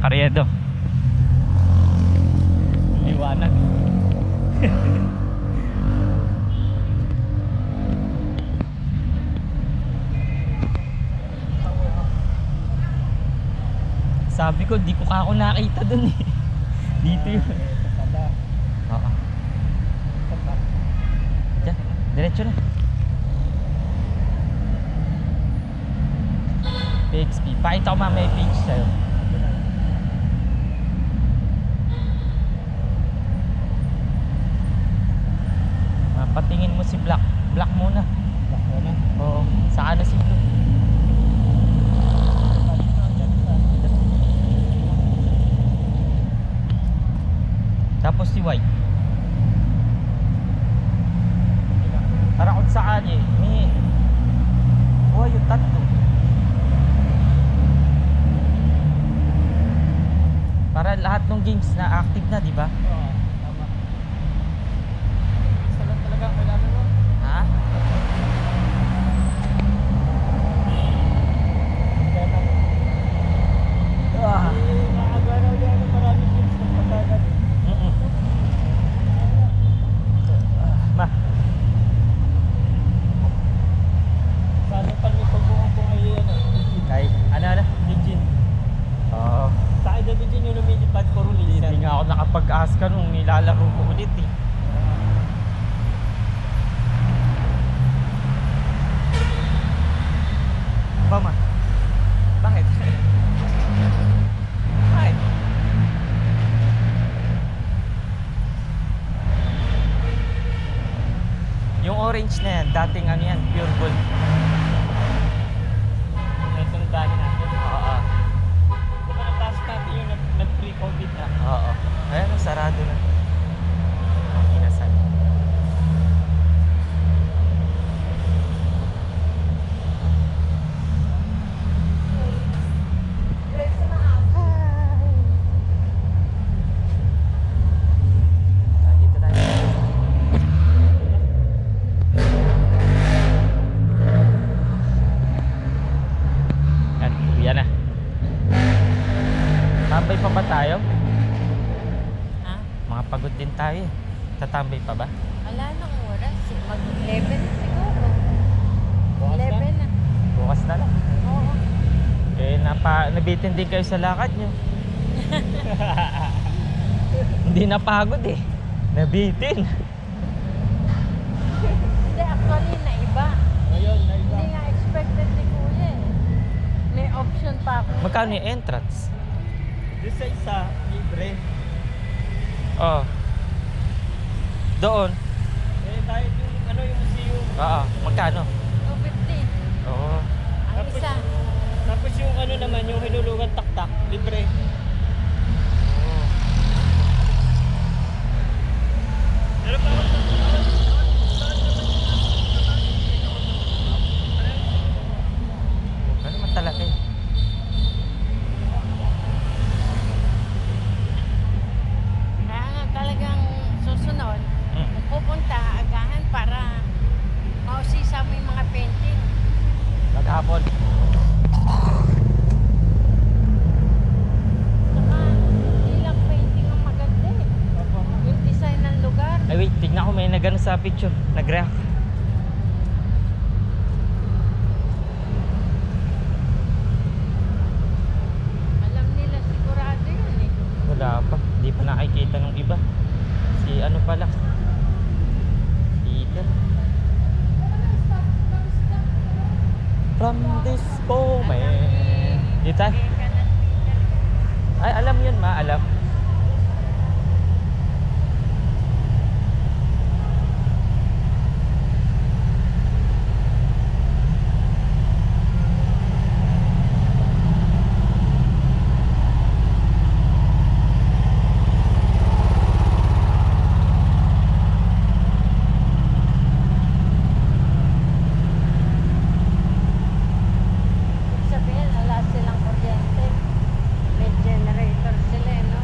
Karyedo. Liwanag. Sabi ko, di ko kako nakita dun eh. Dito yun. Oo. Diyan, diretso na. PXP. Pakita ko mamaya yung page sa'yo. Patingin mo si Black. Black muna. Black muna? Oo. Saan na si Blue? Tapos si White. Para kung saan eh. May... oh, yung tatlo. Para lahat ng games na active na, di ba? Oo, tama. Isa lang talaga ang kailangan mo. Ha? Ah. Nakagana ulit ako maraming games ng patagan. Ma. Sana pa may pagbuong po ay Kay, ano? Legend. Oo. Sa akin na Legend yung lumilipad for release. Hindi nga ako nakapag-ask ka nung nilalaro ko ulit eh. Ba ma? Bakit? Bakit? Yung orange na yan, dating ano yan, pure gold. Ito na dali natin. Oo. Diba nataas natin yung nag-pre-COVID na? Oo. Ayan, sarado na. Inasal. Dito tayo. Yan, yan na. Tambay pa ba tayo? Ha? Mga pagod din tayo eh. Tatambay pa ba? Wala nang oras. Mag-11 siguro. Bukas na? 11 na. Bukas na lang. Oo. Eh, nabitin din kayo sa lakad nyo. Hindi napagod eh. Nabitin. Hindi, actually, naiba. Ngayon, na iba. Hindi nga expected ni Kuya eh. May option pa ako. Magkano yung entrance? Doon sa isa, libre. Oo. Doon? Eh, dahil yung, ano, yung museum. Oo. Magkano? 250. Oo. Ang Tapos- isa. Tapos yung ano naman, yung hinulugan taktak, libre. Pero parang Ano naman talaga eh. Kaya nga talagang susunod, Mm. pupunta agahan para mausisa mo yung mga painting. Maghapon. Saka, hindi lang painting ang maganda eh. Yung design ng lugar. Ay wait, tignan ko may nagano sa picture. Nag-react. Alam nila sigurado yun eh. Wala pa. Di pa nakikita ng iba. Si ano pala. Peter. From this moment. Dito tayo. Ay, alam yun ma. Alam. Ibig sabihin, wala silang kuryente. May generator sila eh, no?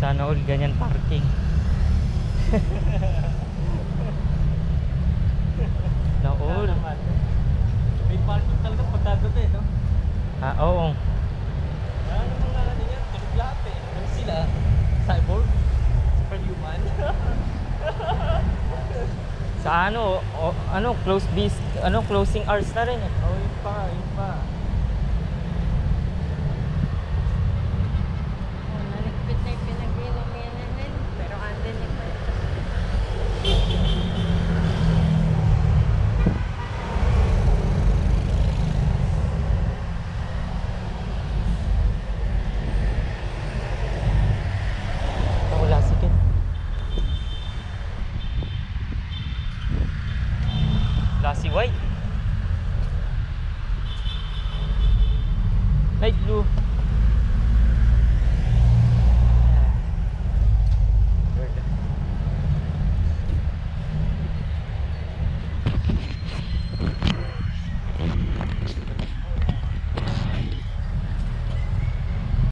Sana all ganyan parking. Na all. naman. May parking talaga pagkagabi, no? Ah, oo. Ano mga ano yan? Tulog lahat eh. Ano sila? Cyborg? Superhuman? Sa ano, closing hours na rin eh. Oh, yun pa, yun pa. Oh, naligpit na yung pinag-inom yan namin. Pero andun ito. Wala si Ken. Wala si White. Light blue.